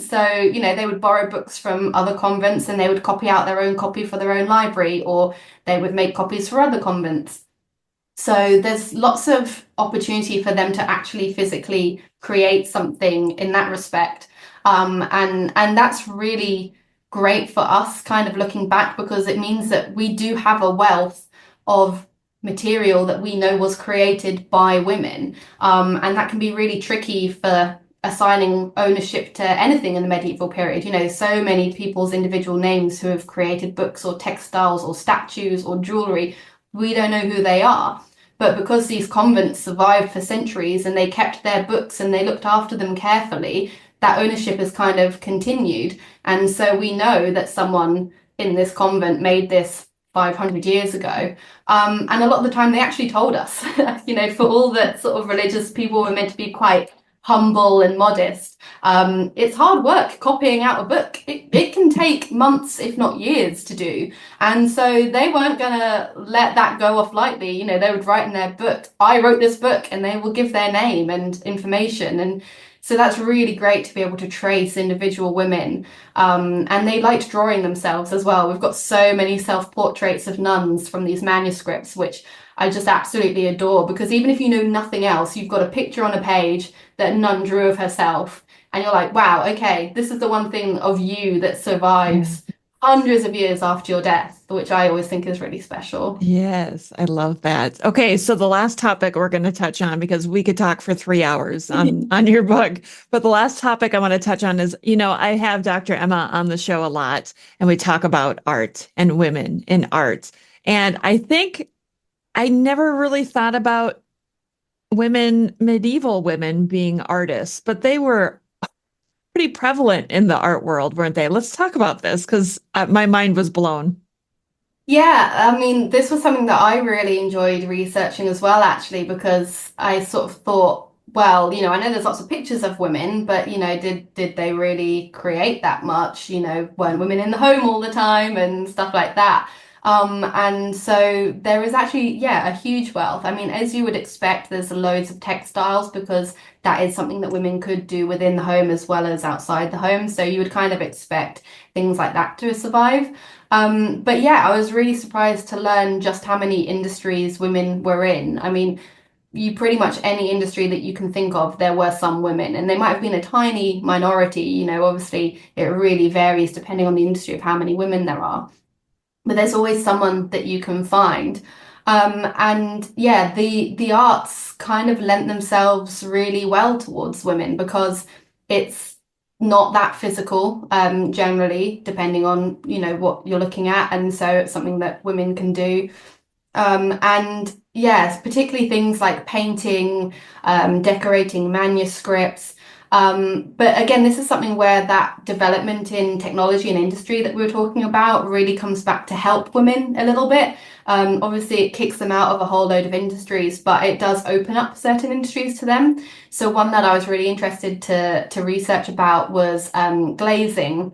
[SPEAKER 5] So, they would borrow books from other convents and they would copy out their own copy for their own library, or they would make copies for other convents. So there's lots of opportunity for them to actually physically create something in that respect. And that's really great for us kind of looking back because it means that we do have a wealth of material that we know was created by women. And that can be really tricky for assigning ownership to anything in the medieval period. So many people's individual names who have created books or textiles or statues or jewelry, we don't know who they are. But because these convents survived for centuries and they kept their books and they looked after them carefully, that ownership has kind of continued. And so we know that someone in this convent made this 500 years ago. And a lot of the time they actually told us, for all that sort of religious people were meant to be quite humble and modest. It's hard work copying out a book. It can take months, if not years, to do. And so they weren't going to let that go off lightly. They would write in their book, I wrote this book, and they will give their name and information. And so that's really great to be able to trace individual women. And they liked drawing themselves as well. We've got so many self-portraits of nuns from these manuscripts, which I just absolutely adore, because even if you know nothing else, you've got a picture on a page that a nun drew of herself. And you're like, wow, okay, this is the one thing of you that survives hundreds of years after your death, which I always think is really special.
[SPEAKER 4] Yes, I love that. Okay, so the last topic we're going to touch on, because we could talk for 3 hours on your book, but the last topic I want to touch on is, I have Dr. Emma on the show a lot, and we talk about art and women in art. And I think I never really thought about medieval women being artists, but they were pretty prevalent in the art world, weren't they? Let's talk about this because my mind was blown.
[SPEAKER 5] Yeah, I mean, this was something that I really enjoyed researching as well, actually, because I sort of thought, well, I know there's lots of pictures of women, but, did they really create that much? Weren't women in the home all the time and stuff like that? And so there is actually, a huge wealth. I mean, as you would expect, there's loads of textiles because that is something that women could do within the home as well as outside the home. So you would kind of expect things like that to survive. But I was really surprised to learn just how many industries women were in. I mean, you pretty much any industry that you can think of, there were some women, and they might have been a tiny minority. You know, obviously it really varies depending on the industry of how many women there are, but there's always someone that you can find. And yeah, the arts kind of lent themselves really well towards women because it's not that physical, generally, depending on, you know, what you're looking at. And so it's something that women can do. And yes, particularly things like painting, decorating manuscripts. But again, this is something where that development in technology and industry that we were talking about really comes back to help women a little bit. Obviously, it kicks them out of a whole load of industries, but it does open up certain industries to them. So one that I was really interested to research about was glazing.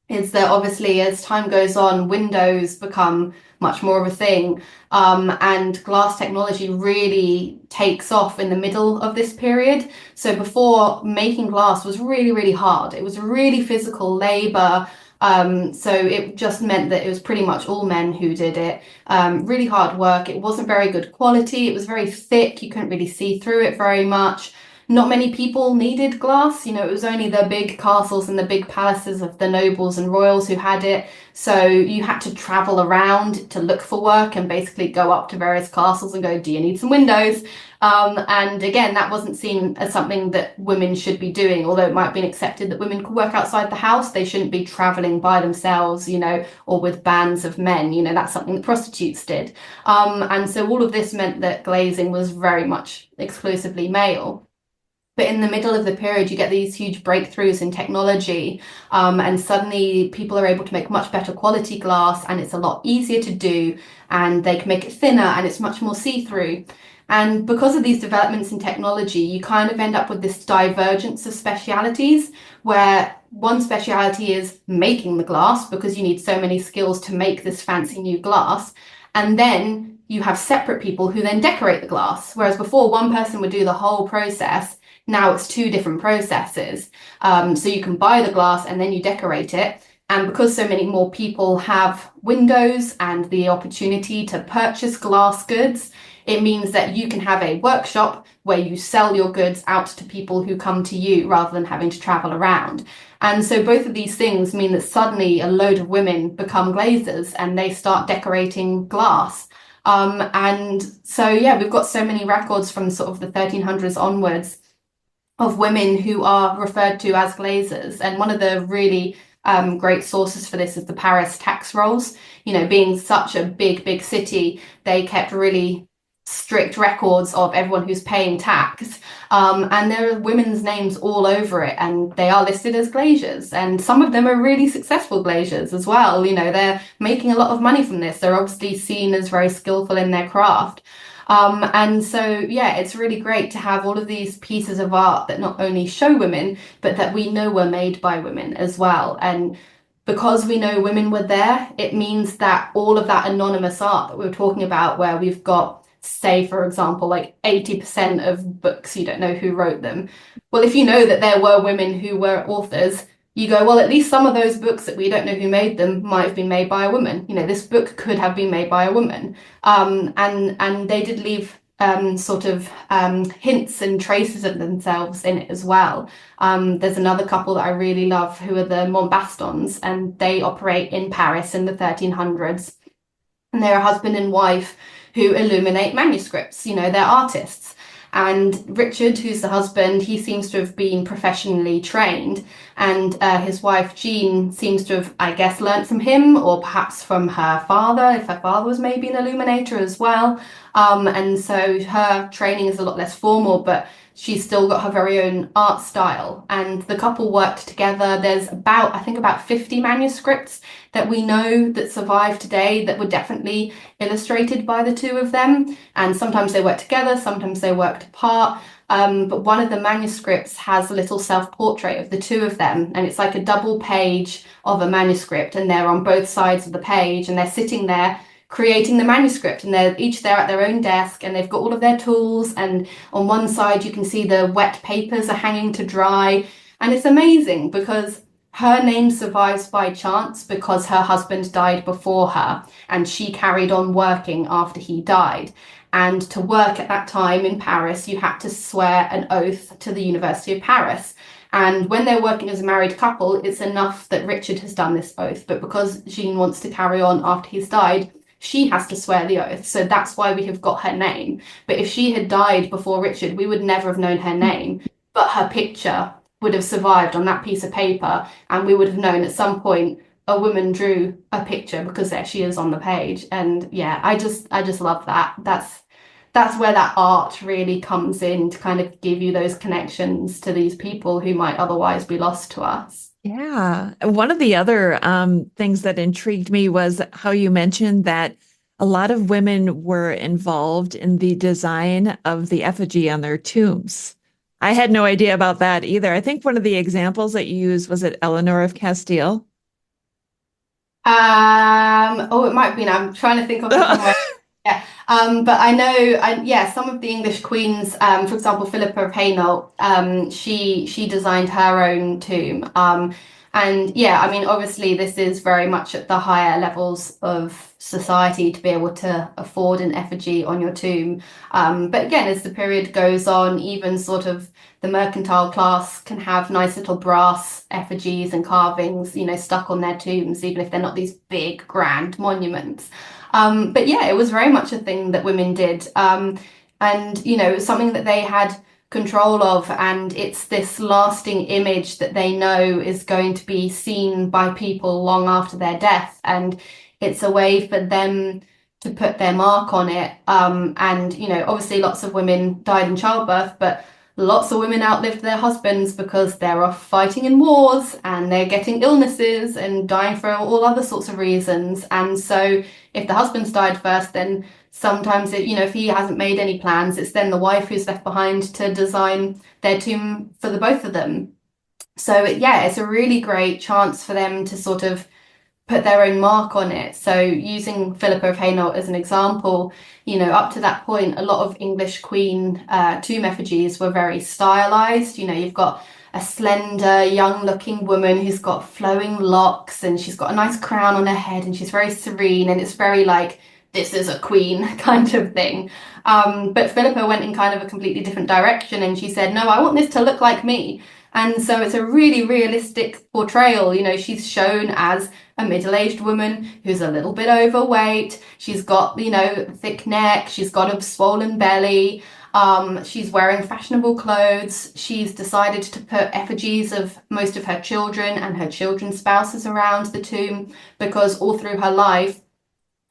[SPEAKER 5] Is that obviously as time goes on, windows become much more of a thing, and glass technology really takes off in the middle of this period. So before, making glass was really, really hard. It was really physical labor. So it just meant that it was pretty much all men who did it. Really hard work. It wasn't very good quality. It was very thick. You couldn't really see through it very much. Not many people needed glass. You know, it was only the big castles and the big palaces of the nobles and royals who had it. So you had to travel around to look for work and basically go up to various castles and go, do you need some windows? And again, that wasn't seen as something that women should be doing, although it might have been accepted that women could work outside the house. They shouldn't be traveling by themselves, you know, or with bands of men. You know, that's something that prostitutes did. And so all of this meant that glazing was very much exclusively male. But in the middle of the period, you get these huge breakthroughs in technology, and suddenly people are able to make much better quality glass, and it's a lot easier to do, and they can make it thinner, and it's much more see-through. And because of these developments in technology, you kind of end up with this divergence of specialities, where one speciality is making the glass, because you need so many skills to make this fancy new glass, and then you have separate people who then decorate the glass. Whereas before, one person would do the whole process. Now it's two different processes. So you can buy the glass and then you decorate it. And because so many more people have windows and the opportunity to purchase glass goods, it means that you can have a workshop where you sell your goods out to people who come to you rather than having to travel around. And so both of these things mean that suddenly a load of women become glazers and they start decorating glass. And so, yeah, we've got so many records from sort of the 1300s onwards of women who are referred to as glazers. And one of the really great sources for this is the Paris tax rolls. You know, being such a big city, they kept really strict records of everyone who's paying tax. And there are women's names all over it, and they are listed as glaziers. And some of them are really successful glaziers as well. You know, they're making a lot of money from this. They're obviously seen as very skillful in their craft. And so, yeah, it's really great to have all of these pieces of art that not only show women, but that we know were made by women as well. And because we know women were there, it means that all of that anonymous art that we were talking about, where we've got, say, for example, like 80% of books, you don't know who wrote them. Well, if you know that there were women who were authors, you go, well, at least some of those books that we don't know who made them might have been made by a woman. You know, this book could have been made by a woman. And they did leave hints and traces of themselves in it as well. There's another couple that I really love who are the Montbastons, and they operate in Paris in the 1300s. And they're a husband and wife who illuminate manuscripts. You know, they're artists. And Richard, who's the husband, he seems to have been professionally trained, and his wife Jean seems to have, I guess, learnt from him, or perhaps from her father, if her father was maybe an illuminator as well. And so her training is a lot less formal, but she's still got her very own art style. And the couple worked together. There's about 50 manuscripts that we know that survive today that were definitely illustrated by the two of them. And sometimes they worked together, sometimes they worked apart. But one of the manuscripts has a little self-portrait of the two of them. And it's like a double page of a manuscript, and they're on both sides of the page, and they're sitting there creating the manuscript, and they're each there at their own desk, and they've got all of their tools, and on one side you can see the wet papers are hanging to dry. And it's amazing because her name survives by chance because her husband died before her and she carried on working after he died. And to work at that time in Paris, you had to swear an oath to the University of Paris. And when they're working as a married couple, it's enough that Richard has done this oath. But because Jean wants to carry on after he's died, she has to swear the oath. So that's why we have got her name. But if she had died before Richard, we would never have known her name. But her picture would have survived on that piece of paper. And we would have known at some point a woman drew a picture because there she is on the page. And yeah, I just love that. That's where that art really comes in to kind of give you those connections to these people who might otherwise be lost to us.
[SPEAKER 4] Yeah. One of the other things that intrigued me was how you mentioned that a lot of women were involved in the design of the effigy on their tombs. I had no idea about that either. I think one of the examples that you used was it Eleanor of Castile?
[SPEAKER 5] Oh, it might have been. I'm trying to think of the top of my yeah. But I know, yeah, some of the English queens, for example, Philippa of Hainault, she designed her own tomb. And yeah, I mean, obviously, this is very much at the higher levels of society to be able to afford an effigy on your tomb. But again, as the period goes on, even sort of the mercantile class can have nice little brass effigies and carvings, stuck on their tombs, even if they're not these big, grand monuments. But yeah, it was very much a thing that women did. And, it was something that they had control of. And it's this lasting image that they know is going to be seen by people long after their death. And it's a way for them to put their mark on it. And, obviously lots of women died in childbirth, but lots of women outlived their husbands because they're off fighting in wars and they're getting illnesses and dying for all other sorts of reasons. And so if the husband's died first, then sometimes if he hasn't made any plans, it's then the wife who's left behind to design their tomb for the both of them. So it's a really great chance for them to sort of put their own mark on it. So using Philippa of Hainault as an example, up to that point, a lot of English queen tomb effigies were very stylized. You've got a slender, young-looking woman who's got flowing locks and she's got a nice crown on her head and she's very serene and it's very like, this is a queen kind of thing. But Philippa went in kind of a completely different direction and she said, no, I want this to look like me. And so it's a really realistic portrayal. She's shown as a middle-aged woman who's a little bit overweight. She's got, thick neck. She's got a swollen belly. She's wearing fashionable clothes. She's decided to put effigies of most of her children and her children's spouses around the tomb because all through her life,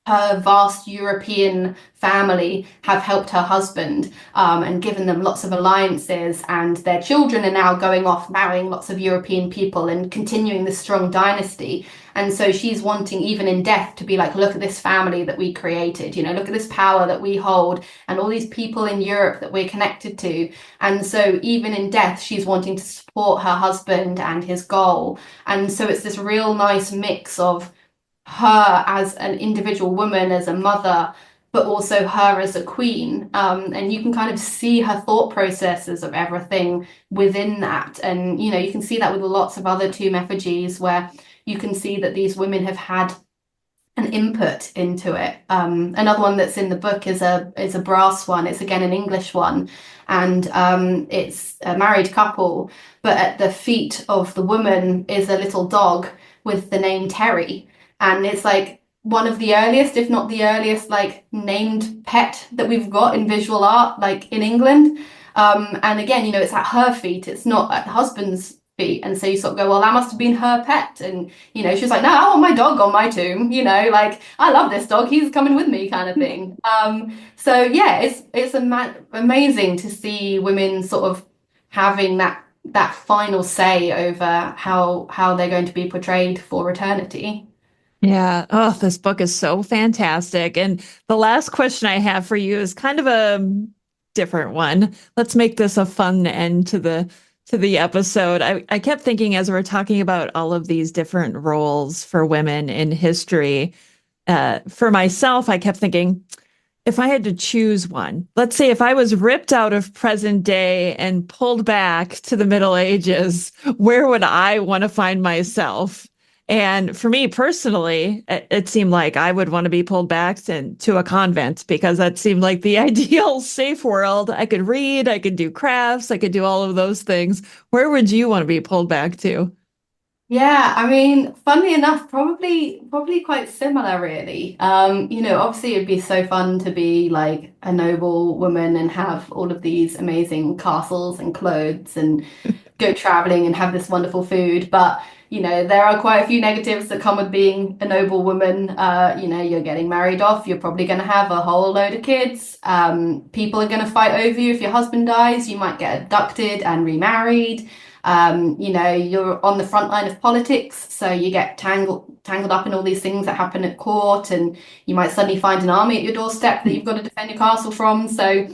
[SPEAKER 5] her vast European family have helped her husband and given them lots of alliances, and their children are now going off marrying lots of European people and continuing this strong dynasty. And so she's wanting, even in death, to be like, look at this family that we created, look at this power that we hold and all these people in Europe that we're connected to. And so even in death, she's wanting to support her husband and his goal. And so it's this real nice mix of her as an individual woman, as a mother, but also her as a queen. And you can kind of see her thought processes of everything within that. And, you can see that with lots of other tomb effigies where you can see that these women have had an input into it. Another one that's in the book is a brass one. It's again an English one. And it's a married couple, but at the feet of the woman is a little dog with the name Terry. And it's like one of the earliest, if not the earliest, like named pet that we've got in visual art, like in England. And again, it's at her feet, it's not at the husband's feet. And so you sort of go, well, that must have been her pet. And, she's like, no, I want my dog on my tomb, like, I love this dog, he's coming with me kind of thing. So yeah, it's amazing to see women sort of having that final say over how they're going to be portrayed for eternity.
[SPEAKER 4] Yeah. Oh, this book is so fantastic. And the last question I have for you is kind of a different one. Let's make this a fun end to the episode. I kept thinking as we're talking about all of these different roles for women in history, for myself, I kept thinking, if I had to choose one, let's say if I was ripped out of present day and pulled back to the Middle Ages, where would I want to find myself? And for me personally, it seemed like I would want to be pulled back to a convent because that seemed like the ideal safe world. I could read, I could do crafts, I could do all of those things. Where would you want to be pulled back to?
[SPEAKER 5] Yeah, I mean, funnily enough, probably quite similar, really. Obviously it'd be so fun to be like a noble woman and have all of these amazing castles and clothes and go traveling and have this wonderful food. But, there are quite a few negatives that come with being a noble woman. You're getting married off, you're probably going to have a whole load of kids. People are going to fight over you if your husband dies, you might get abducted and remarried. You're on the front line of politics, so you get tangled up in all these things that happen at court, and you might suddenly find an army at your doorstep that you've got to defend your castle from. So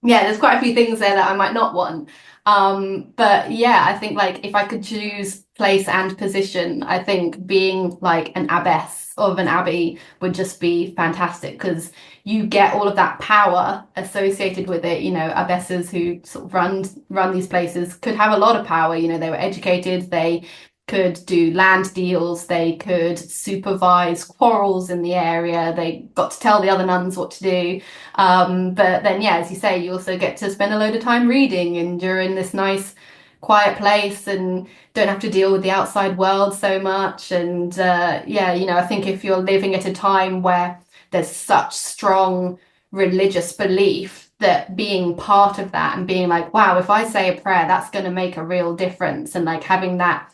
[SPEAKER 5] yeah, there's quite a few things there that I might not want. But yeah, I think like if I could choose place and position, I think being like an abbess of an abbey would just be fantastic because you get all of that power associated with it. Abbesses who sort of run these places could have a lot of power. They were educated, they could do land deals, they could supervise quarrels in the area, they got to tell the other nuns what to do. But then, yeah, as you say, you also get to spend a load of time reading and you're in this nice quiet place and don't have to deal with the outside world so much. And I think if you're living at a time where there's such strong religious belief, that being part of that and being like, wow, if I say a prayer, that's going to make a real difference, and like having that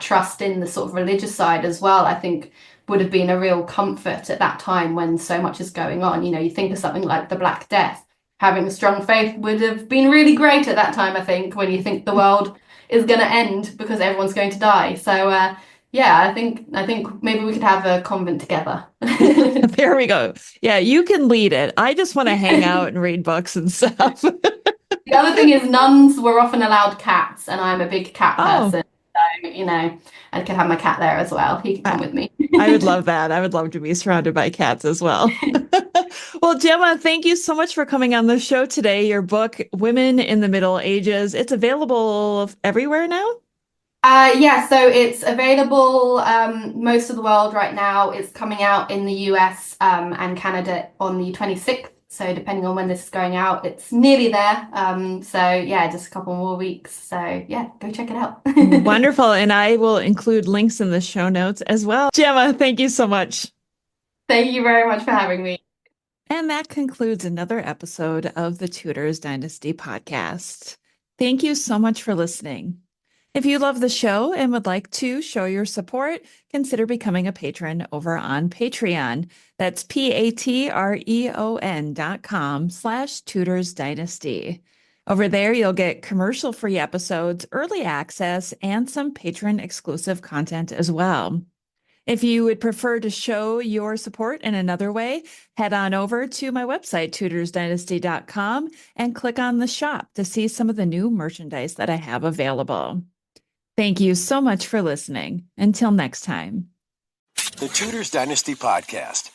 [SPEAKER 5] trust in the sort of religious side as well, I think would have been a real comfort at that time when so much is going on. You think of something like the Black Death, having a strong faith would have been really great at that time, I think, when you think the world is going to end because everyone's going to die. So I think maybe we could have a convent together.
[SPEAKER 4] There we go. Yeah, you can lead it. I just want to hang out and read books and stuff.
[SPEAKER 5] The other thing is nuns were often allowed cats, and I'm a big cat person. So, I could have my cat there as well. He can come with me.
[SPEAKER 4] I would love that. I would love to be surrounded by cats as well. Well, Gemma, thank you so much for coming on the show today. Your book, Women in the Middle Ages, it's available everywhere now?
[SPEAKER 5] So it's available most of the world right now. It's coming out in the US and Canada on the 26th. So depending on when this is going out, it's nearly there. Just a couple more weeks. So yeah, go check it out.
[SPEAKER 4] Wonderful. And I will include links in the show notes as well. Gemma, thank you so much.
[SPEAKER 5] Thank you very much for having me.
[SPEAKER 4] And that concludes another episode of the Tudors Dynasty podcast. Thank you so much for listening. If you love the show and would like to show your support, consider becoming a patron over on Patreon. That's patreon.com/Tudors Dynasty. Over there, you'll get commercial-free episodes, early access, and some patron-exclusive content as well. If you would prefer to show your support in another way, head on over to my website, tudorsdynasty.com, and click on the shop to see some of the new merchandise that I have available. Thank you so much for listening. Until next time.
[SPEAKER 3] The Tudors Dynasty Podcast.